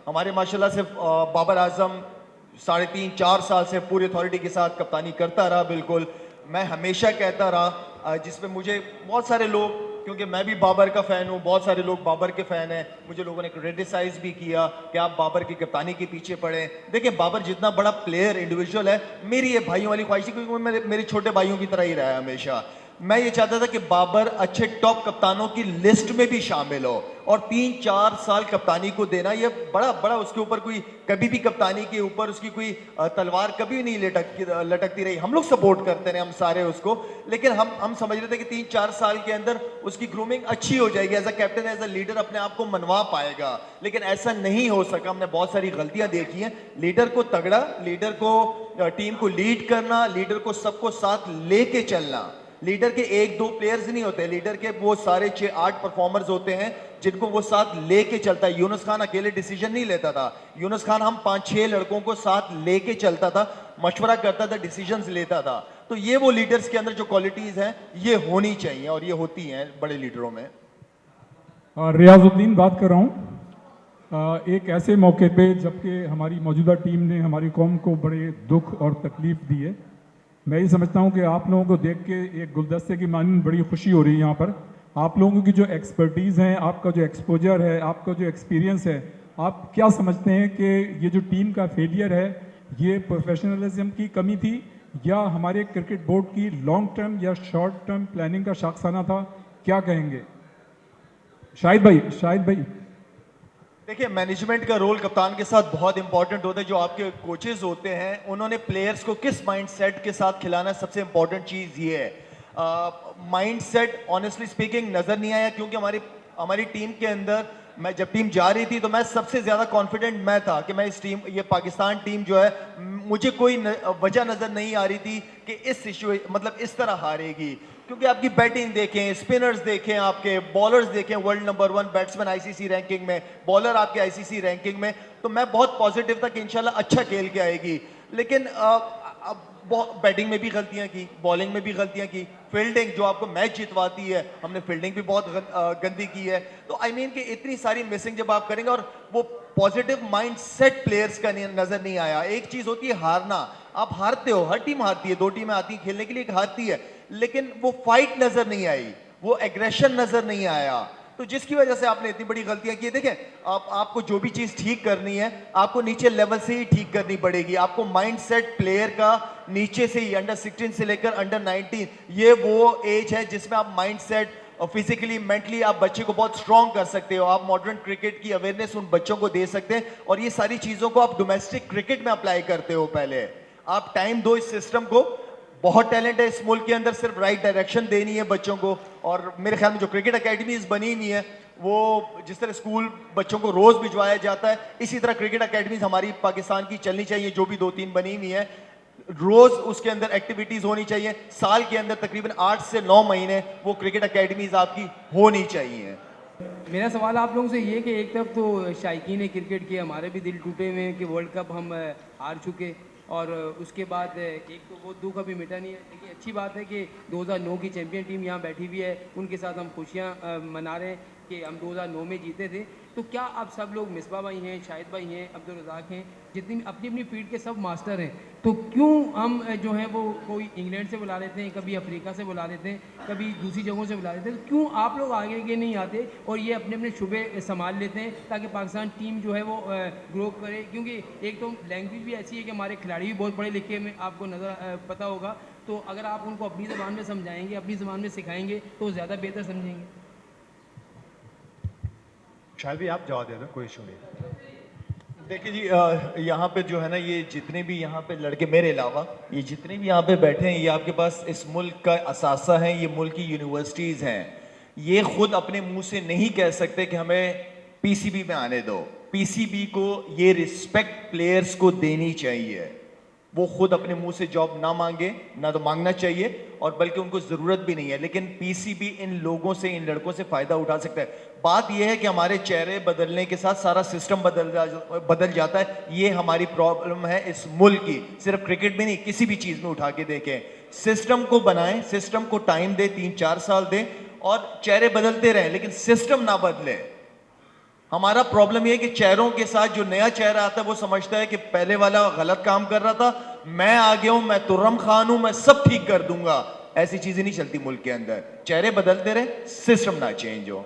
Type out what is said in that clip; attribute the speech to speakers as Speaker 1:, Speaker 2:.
Speaker 1: हमारे माशाल्लाह से बाबर आजम 3.5-4 साल से पूरी अथॉरिटी के साथ कप्तानी करता रहा। बिल्कुल मैं हमेशा कहता रहा, जिसमें मुझे बहुत सारे लोग, क्योंकि मैं भी बाबर का फ़ैन हूँ, बहुत सारे लोग बाबर के फ़ैन हैं, मुझे लोगों ने क्रिटिसाइज़ भी किया कि आप बाबर की कप्तानी के पीछे पड़े। देखिए बाबर जितना बड़ा प्लेयर इंडिविजुअल है, मेरी ये भाइयों वाली ख्वाहिश थी, क्योंकि वो मेरे छोटे भाइयों की तरह ही रहा है हमेशा। मैं ये चाहता था कि बाबर अच्छे टॉप कप्तानों की लिस्ट में भी शामिल हो, और 3-4 साल कप्तानी को देना, ये बड़ा बड़ा उसके ऊपर कोई कभी भी कप्तानी के ऊपर उसकी कोई तलवार कभी नहीं लटकती रही। हम लोग सपोर्ट करते रहे, हम सारे उसको, लेकिन हम समझ रहे थे कि 3-4 साल के अंदर उसकी ग्रूमिंग अच्छी हो जाएगी, as a captain as a leader अपने आप को मनवा पाएगा। लेकिन ऐसा नहीं हो सका, हमने बहुत सारी गलतियां देखी हैं। लीडर को तगड़ा, लीडर को टीम को लीड करना, लीडर को सबको साथ लेके चलना। लीडर के 1-2 प्लेयर्स नहीं होते, लीडर के वो सारे 6-8 परफॉर्मर्स होते हैं जिनको वो साथ लेके चलता है। यूनुस खान अकेले डिसीजन नहीं लेता था, यूनुस खान हम 5-6 लड़कों को साथ लेके चलता था, मशवरा करता था, डिसीजंस लेता था। तो ये वो लीडर्स के अंदर जो क्वालिटीज हैं ये होनी चाहिए, और ये होती हैं बड़े लीडरों में।
Speaker 2: रियाजुद्दीन बात कर रहा हूँ। एक ऐसे मौके पे जबकि हमारी मौजूदा टीम ने हमारी कौम को बड़े दुख और तकलीफ दी है, मैं ये समझता हूँ कि आप लोगों को देख के एक गुलदस्ते की मानन बड़ी खुशी हो रही है यहाँ पर। आप लोगों की जो एक्सपर्टीज़ है, आपका जो एक्सपोजर है, आपका जो एक्सपीरियंस है, आप क्या समझते हैं कि ये जो टीम का फेलियर है ये प्रोफेशनलिज्म की कमी थी, या हमारे क्रिकेट बोर्ड की लॉन्ग टर्म या शॉर्ट टर्म प्लानिंग का शाखसाना था? क्या कहेंगे शाहिद भाई?
Speaker 1: देखिए मैनेजमेंट का रोल कप्तान के साथ बहुत इंपॉर्टेंट होता है। जो आपके कोचेज होते हैं उन्होंने प्लेयर्स को किस माइंडसेट के साथ खिलाना, सबसे इंपॉर्टेंट चीज़ ये है। माइंडसेट ऑनेस्टली स्पीकिंग नज़र नहीं आया, क्योंकि हमारी टीम के अंदर, मैं जब टीम जा रही थी तो मैं सबसे ज़्यादा कॉन्फिडेंट मैं था कि मैं इस टीम, ये पाकिस्तान टीम जो है, मुझे कोई वजह नज़र नहीं आ रही थी कि इस मतलब इस तरह हारेगी। क्योंकि आपकी बैटिंग देखें, स्पिनर्स देखें, आपके बॉलर्स देखें, world number 1 batsman ICC ranking में, बॉलर आपके आईसीसी रैंकिंग में, तो मैं बहुत पॉजिटिव था कि इंशाल्लाह अच्छा खेल के आएगी। लेकिन अब बैटिंग में भी गलतियां की, बॉलिंग में भी गलतियां की, फील्डिंग जो आपको मैच जितवाती है, हमने फील्डिंग भी बहुत गंदी की है। तो आई मीन कि इतनी सारी मिसिंग जब आप करेंगे, और वो पॉजिटिव माइंडसेट प्लेयर्स का नजर नहीं आया। एक चीज होती है हारना, आप हारते हो, हर टीम हारती है, 2 टीमें आती हैं खेलने के लिए, एक हारती है, लेकिन वो फाइट नजर नहीं आई, वो एग्रेशन नजर नहीं आया। तो जिसकी वजह से आपने इतनी बड़ी गलतियां की। देखें, आपको जो भी चीज ठीक करनी है, आपको नीचे लेवल से ही ठीक करनी पड़ेगी। आपको माइंडसेट प्लेयर का नीचे से ही, अंडर 16 से लेकर अंडर 19, ये वो एज है जिसमें आप माइंडसेट और फिजिकली मेंटली आप बच्चे को बहुत स्ट्रांग कर सकते हो। आप मॉडर्न क्रिकेट की अवेयरनेस उन बच्चों को दे सकते हैं, और ये सारी चीजों को आप डोमेस्टिक क्रिकेट में अप्लाई करते हो। पहले आप टाइम दो इस सिस्टम को। बहुत टैलेंट है इस मुल्क के अंदर, सिर्फ राइट डायरेक्शन देनी है बच्चों को। और मेरे ख्याल में जो क्रिकेट अकेडमीज बनी हुई है, वो जिस तरह स्कूल बच्चों को रोज भिजवाया जाता है, इसी तरह क्रिकेट अकेडमीज हमारी पाकिस्तान की चलनी चाहिए, जो भी 2-3 बनी हुई है। रोज उसके अंदर एक्टिविटीज होनी चाहिए। साल के अंदर तकरीबन 8 से 9 महीने वो क्रिकेट अकेडमीज आपकी होनी चाहिए।
Speaker 3: मेरा सवाल आप लोगों से ये कि एक तरफ तो शायकीन क्रिकेट के हमारे भी दिल टूटे हुए हैं कि वर्ल्ड कप हम हार चुके, और उसके बाद एक तो वो दुख अभी मिटा नहीं है। लेकिन अच्छी बात है कि 2009 की चैंपियन टीम यहाँ बैठी हुई है, उनके साथ हम खुशियाँ मना रहे हैं कि हम 2009 में जीते थे। तो क्या आप सब लोग, मिसबा भाई हैं, शाहिद भाई हैं, अब्दुल रज़ाक हैं, जितनी अपनी अपनी फील्ड के सब मास्टर हैं, तो क्यों हम जो है वो कोई इंग्लैंड से बुला लेते हैं, कभी अफ्रीका से बुला लेते हैं, कभी दूसरी जगहों से बुला लेते हैं, तो क्यों आप लोग आगे के नहीं आते और ये अपने अपने शुबे संभाल लेते हैं, ताकि पाकिस्तान टीम जो है वो ग्रो करे? क्योंकि एक तो लैंग्वेज भी ऐसी है कि हमारे खिलाड़ी भी बहुत पढ़े लिखे में आपको नज़र पता होगा, तो अगर आप उनको अपनी ज़बान में समझाएंगे, अपनी ज़बान में सिखाएंगे, तो ज़्यादा बेहतर समझेंगे।
Speaker 4: शायद भी आप जवाब दे दो, कोई इशू नहीं।
Speaker 1: देखिए जी, यहाँ पे जो है ना, ये जितने भी यहाँ पे लड़के मेरे अलावा ये जितने भी यहाँ पे बैठे हैं, ये आपके पास इस मुल्क का असासा है, ये मुल्क की यूनिवर्सिटीज़ हैं। ये खुद अपने मुंह से नहीं कह सकते कि हमें पीसीबी में आने दो। पीसीबी को ये रिस्पेक्ट प्लेयर्स को देनी चाहिए। वो खुद अपने मुंह से जॉब ना मांगे, ना तो मांगना चाहिए, और बल्कि उनको ज़रूरत भी नहीं है। लेकिन पीसीबी इन लोगों से, इन लड़कों से फ़ायदा उठा सकता है। बात यह है कि हमारे चेहरे बदलने के साथ सारा सिस्टम बदल जाता है। ये हमारी प्रॉब्लम है इस मुल्क की, सिर्फ क्रिकेट में नहीं, किसी भी चीज़ में उठा के देखें। सिस्टम को बनाएं, सिस्टम को टाइम दें, 3-4 साल दें, और चेहरे बदलते रहें, लेकिन सिस्टम ना बदले। हमारा प्रॉब्लम ये है कि चेहरों के साथ जो नया चेहरा आता है वो समझता है कि पहले वाला गलत काम कर रहा था, मैं आ गया हूं, मैं तुर्रम खान हूं, मैं सब ठीक कर दूंगा। ऐसी चीजें नहीं चलती मुल्क के अंदर। चेहरे बदलते रहे, सिस्टम ना चेंज हो।